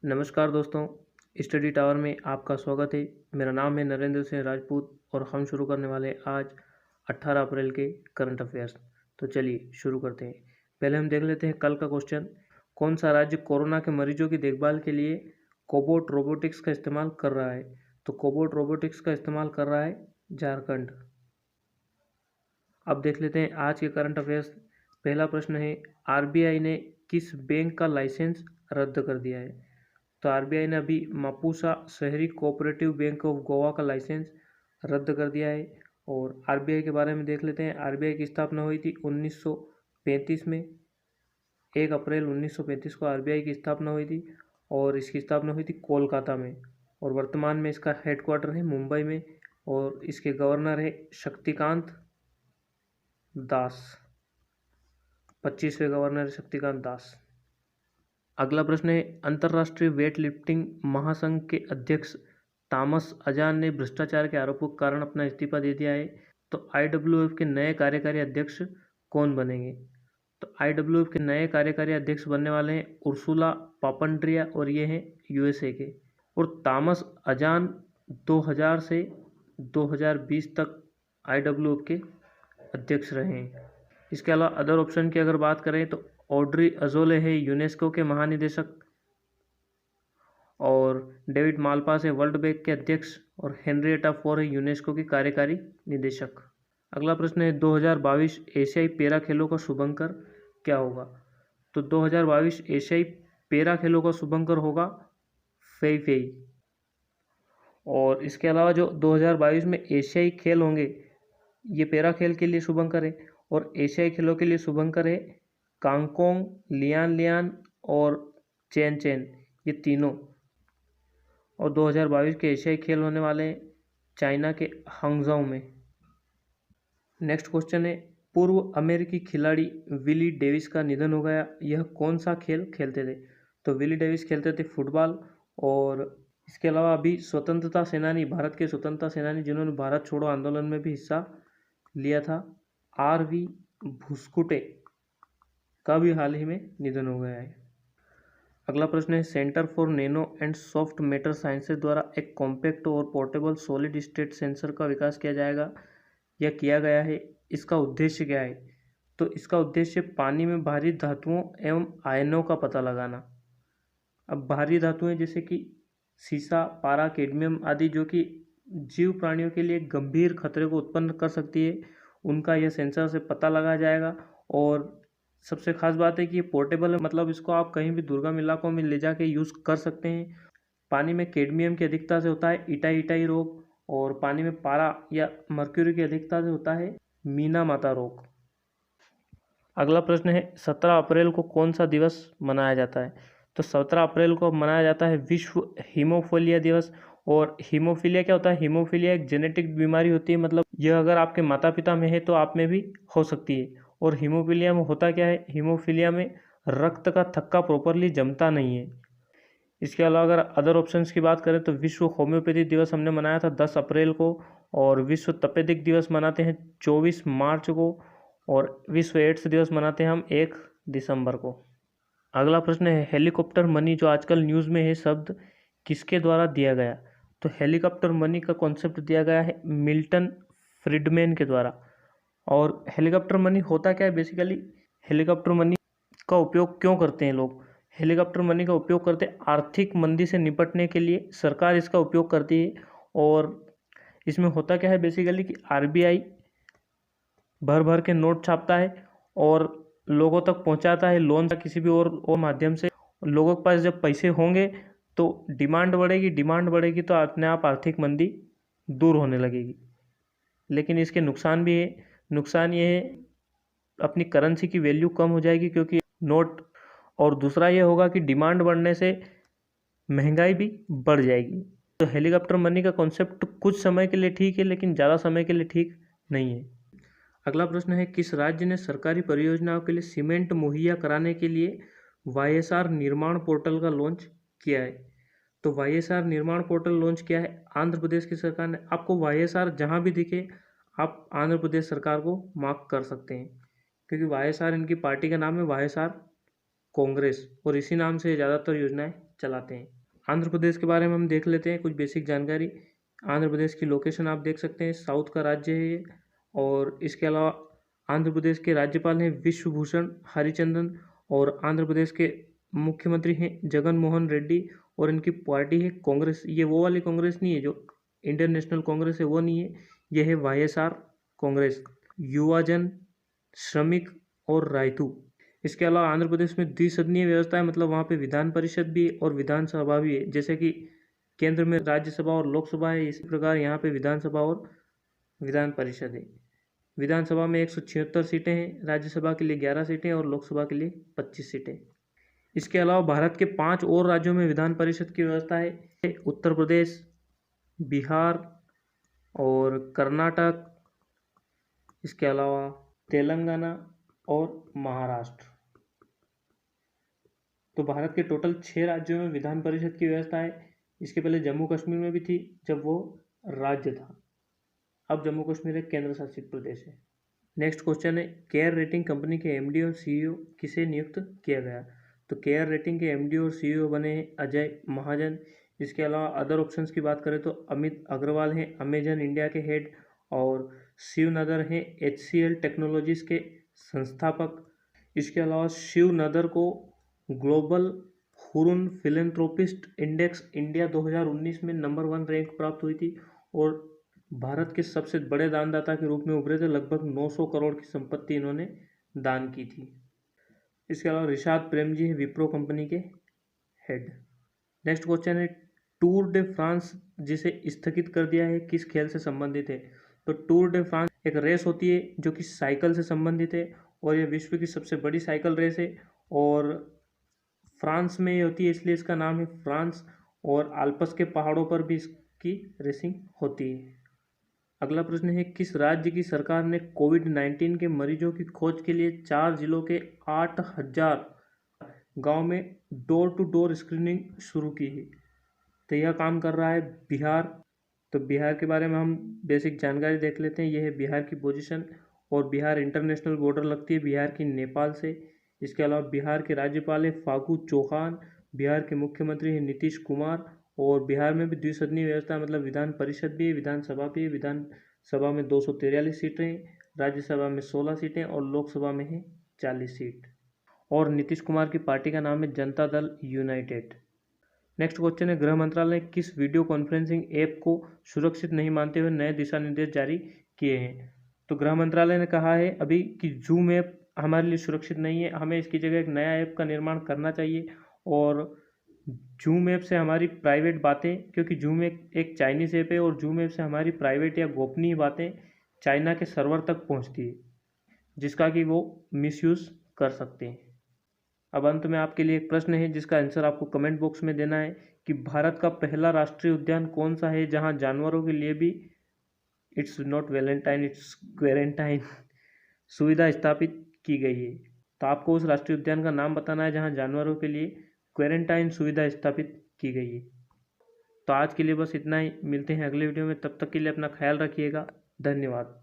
नमस्कार दोस्तों, study tower में आपका स्वागत है। मेरा नाम है नरेंद्र सिंह राजपूत और हम शुरू करने वाले हैं आज 18 अप्रैल के करंट अफेयर्स। तो चलिए शुरू करते हैं। पहले हम देख लेते हैं कल का क्वेश्चन। कौन सा राज्य कोरोना के मरीजों की देखभाल के लिए कोबोट रोबोटिक्स का इस्तेमाल कर रहा है? तो कोबोट रोबोटिक्स का इस्तेमाल कर रहा है झारखंड। अब देख लेते हैं आज के करंट अफेयर्स। पहला प्रश्न है, आरबीआई ने किस बैंक का लाइसेंस रद्द कर दिया है? तो आरबीआई ने अभी मापुसा शहरी कोऑपरेटिव बैंक ऑफ गोवा का लाइसेंस रद्द कर दिया है। और आरबीआई के बारे में देख लेते हैं। आरबीआई की स्थापना हुई थी 1935 में। 1 अप्रैल 1935 को आरबीआई की स्थापना हुई थी और इसकी स्थापना हुई थी कोलकाता में। और वर्तमान में इसका हेडक्वार्टर है मुंबई में और इसके गवर्नर है शक्तिकांत दास। 25वें गवर्नर है शक्तिकांत दास। अगला प्रश्न है, अंतर्राष्ट्रीय वेट लिफ्टिंग महासंघ के अध्यक्ष थॉमस अजान ने भ्रष्टाचार के आरोपों के कारण अपना इस्तीफा दे दिया है। तो आईडब्ल्यूएफ के नए कार्यकारी अध्यक्ष कौन बनेंगे? तो आईडब्ल्यूएफ के नए कार्यकारी अध्यक्ष बनने वाले हैं उर्सुला पापंड्रिया और ये हैं यूएसए के। और थॉमस अजान 2000 से 2020 तक आईडब्ल्यूएफ के अध्यक्ष रहे हैं। इसके अलावा अदर ऑप्शन की अगर बात करें तो ऑड्री अजोले है यूनेस्को के महानिदेशक और डेविड मालपास है वर्ल्ड बैंक के अध्यक्ष और हेनरिएटा फोर है यूनेस्को की कार्यकारी निदेशक। अगला प्रश्न है, 2022 एशियाई पैरा खेलों का शुभंकर क्या होगा? तो 2022 एशियाई पैरा खेलों का शुभंकर होगा फेई। और इसके अलावा जो 2022 में एशियाई खेल होंगे ये पैरा खेल के लिए शुभंकर है और एशियाई खेलों के लिए शुभंकर है कांगकोंग, लियान और चेन ये तीनों। और 2022 के एशियाई खेल होने वाले हैं चाइना के हांगझाऊ में। नेक्स्ट क्वेश्चन है, पूर्व अमेरिकी खिलाड़ी विली डेविस का निधन हो गया। यह कौन सा खेल खेलते थे? तो विली डेविस खेलते थे फुटबॉल। और इसके अलावा अभी स्वतंत्रता सेनानी, भारत के स्वतंत्रता सेनानी जिन्होंने भारत छोड़ो आंदोलन में भी हिस्सा लिया था, आर.वी. भुस्कुटे का भी हाल ही में निधन हो गया है। अगला प्रश्न है, centre for nano and soft matter sciences द्वारा एक कॉम्पैक्ट और पोर्टेबल सॉलिड स्टेट सेंसर का विकास किया जाएगा या किया गया है। इसका उद्देश्य क्या है? तो इसका उद्देश्य पानी में भारी धातुओं एवं आयनों का पता लगाना। अब भारी धातुएं जैसे कि सीसा, पारा, कैडमियम आदि जो कि जीव प्राणियों के लिए गंभीर खतरे को उत्पन्न कर सकती है, उनका यह सेंसर से पता लगाया जाएगा। और सबसे खास बात है कि ये पोर्टेबल है, मतलब इसको आप कहीं भी दुर्गम इलाकों में ले जाके यूज़ कर सकते हैं। पानी में कैडमियम की अधिकता से होता है इटाई रोग और पानी में पारा या मर्क्यूरी की अधिकता से होता है मीना माता रोग। अगला प्रश्न है, 17 अप्रैल को कौन सा दिवस मनाया जाता है? तो 17 अप्रैल को मनाया जाता है विश्व हीमोफीलिया दिवस। और हीमोफीलिया क्या होता है? हीमोफीलिया एक जेनेटिक बीमारी होती है, मतलब यह अगर आपके माता पिता में है तो आप में भी हो सकती है। और हीमोफीलिया में होता क्या है? हीमोफीलिया में रक्त का थक्का प्रॉपरली जमता नहीं है। इसके अलावा अगर अदर ऑप्शंस की बात करें तो विश्व होम्योपैथी दिवस हमने मनाया था 10 अप्रैल को और विश्व तपेदिक दिवस मनाते हैं 24 मार्च को और विश्व एड्स दिवस मनाते हैं हम 1 दिसंबर को। अगला प्रश्न है, हेलीकॉप्टर मनी जो आजकल न्यूज़ में है शब्द किसके द्वारा दिया गया? तो हेलीकॉप्टर मनी का कॉन्सेप्ट दिया गया है मिल्टन फ्रीडमैन के द्वारा। और हेलीकॉप्टर मनी होता क्या है? बेसिकली हेलीकॉप्टर मनी का उपयोग क्यों करते हैं लोग? हेलीकॉप्टर मनी का उपयोग करते हैं आर्थिक मंदी से निपटने के लिए, सरकार इसका उपयोग करती है। और इसमें होता क्या है बेसिकली कि आरबीआई भर के नोट छापता है और लोगों तक पहुंचाता है लोन या किसी भी और माध्यम से। लोगों के पास जब पैसे होंगे तो डिमांड बढ़ेगी तो अपने आप आर्थिक मंदी दूर होने लगेगी। लेकिन इसके नुकसान भी है। नुकसान ये है अपनी करेंसी की वैल्यू कम हो जाएगी क्योंकि नोट, और दूसरा ये होगा कि डिमांड बढ़ने से महंगाई भी बढ़ जाएगी। तो हेलीकॉप्टर मनी का कॉन्सेप्ट कुछ समय के लिए ठीक है लेकिन ज़्यादा समय के लिए ठीक नहीं है। अगला प्रश्न है, किस राज्य ने सरकारी परियोजनाओं के लिए सीमेंट मुहैया कराने के लिए वाईएसआर निर्माण पोर्टल का लॉन्च किया है? तो वाईएसआर निर्माण पोर्टल लॉन्च किया है आंध्र प्रदेश की सरकार ने। आपको वाईएसआर जहाँ भी दिखे आप आंध्र प्रदेश सरकार को मार्क कर सकते हैं क्योंकि वाईएसआर इनकी पार्टी का नाम है, वाईएसआर कांग्रेस, और इसी नाम से ज़्यादातर योजनाएं चलाते हैं। आंध्र प्रदेश के बारे में हम देख लेते हैं कुछ बेसिक जानकारी। आंध्र प्रदेश की लोकेशन आप देख सकते हैं, साउथ का राज्य है ये। और इसके अलावा आंध्र प्रदेश के राज्यपाल हैं विश्वभूषण हरिचंदन, और आंध्र प्रदेश के मुख्यमंत्री हैं जगन मोहन रेड्डी, और इनकी पार्टी है कांग्रेस। ये वो वाली कांग्रेस नहीं है जो इंडियन नेशनल कांग्रेस है, वो नहीं है, यह है वाईएसआर कांग्रेस, युवा जन, श्रमिक और रायतू। इसके अलावा आंध्र प्रदेश में द्विसदनीय व्यवस्था है, मतलब वहाँ पे विधान परिषद भी है और विधानसभा भी है। जैसे कि केंद्र में राज्यसभा और लोकसभा है, इसी प्रकार यहाँ पे विधानसभा और विधान परिषद है। विधानसभा में 176 सीटें हैं, राज्यसभा के लिए 11 सीटें और लोकसभा के लिए 25 सीटें। इसके अलावा भारत के 5 और राज्यों में विधान परिषद की व्यवस्था है, उत्तर प्रदेश, बिहार और कर्नाटक, इसके अलावा तेलंगाना और महाराष्ट्र। तो भारत के टोटल 6 राज्यों में विधान परिषद की व्यवस्था है। इसके पहले जम्मू कश्मीर में भी थी जब वो राज्य था, अब जम्मू कश्मीर एक केंद्र शासित प्रदेश है। नेक्स्ट क्वेश्चन है, केयर रेटिंग कंपनी के एमडी और सीईओ किसे नियुक्त किया गया? तो केयर रेटिंग के एमडी और सीईओ बने हैं अजय महाजन। इसके अलावा अदर ऑप्शंस की बात करें तो अमित अग्रवाल हैं अमेजन इंडिया के हेड, और शिव नदर हैं HCL टेक्नोलॉजीज के संस्थापक। इसके अलावा शिव नदर को global Hurun philanthropist index India 2019 में नंबर 1 रैंक प्राप्त हुई थी, और भारत के सबसे बड़े दानदाता के रूप में उभरे थे। लगभग 900 करोड़ की संपत्ति इन्होंने दान की थी। इसके अलावा रिशाद प्रेम जी हैं विप्रो कंपनी के हेड। नेक्स्ट क्वेश्चन है, टूर डे फ्रांस जिसे स्थगित कर दिया है किस खेल से संबंधित है? तो टूर डे फ्रांस एक रेस होती है जो कि साइकिल से संबंधित है, और यह विश्व की सबसे बड़ी साइकिल रेस है, और फ्रांस में ये होती है इसलिए इसका नाम है फ्रांस, और आल्प्स के पहाड़ों पर भी इसकी रेसिंग होती है। अगला प्रश्न है, किस राज्य की सरकार ने कोविड-19 के मरीजों की खोज के लिए 4 जिलों के 8000 गांव में डोर टू डोर स्क्रीनिंग शुरू की है? तो यह काम कर रहा है बिहार। तो बिहार के बारे में हम बेसिक जानकारी देख लेते हैं। यह है बिहार की पोजीशन, और बिहार इंटरनेशनल बॉर्डर लगती है बिहार की नेपाल से। इसके अलावा बिहार के राज्यपाल है फागू चौहान, बिहार के मुख्यमंत्री हैं नीतीश कुमार, और बिहार में भी द्विसदनीय व्यवस्था, मतलब विधान परिषद भी है, विधानसभा भी है। विधानसभा में 243 सीटें हैं, राज्यसभा में 16 सीटें और लोकसभा में है 40 सीट। और नीतीश कुमार की पार्टी का नाम है Janata Dal United. Next question है, गृह मंत्रालय ने किस वीडियो कॉन्फ्रेंसिंग ऐप को सुरक्षित नहीं मानते हुए नए दिशा निर्देश जारी किए हैं? तो गृह मंत्रालय ने कहा है अभी कि जूम ऐप हमारे लिए सुरक्षित नहीं है, हमें इसकी जगह एक नया ऐप का निर्माण करना चाहिए। और जूम ऐप से हमारी प्राइवेट बातें, क्योंकि जूम एक चाइनीज़ ऐप है, और जूम ऐप से हमारी प्राइवेट या गोपनीय बातें चाइना के सर्वर तक पहुंचती है, जिसका कि वो मिसयूज़ कर सकते हैं। अब अंत में आपके लिए एक प्रश्न है जिसका आंसर आपको कमेंट बॉक्स में देना है कि भारत का पहला राष्ट्रीय उद्यान कौन सा है जहां जानवरों के लिए भी it's not Valentine it's quarantine सुविधा स्थापित की गई है? तो आपको उस राष्ट्रीय उद्यान का नाम बताना है जहां जानवरों के लिए क्वेरेंटाइन सुविधा स्थापित की गई है। तो आज के लिए बस इतना ही, मिलते हैं अगले वीडियो में, तब तक के लिए अपना ख्याल रखिएगा। धन्यवाद।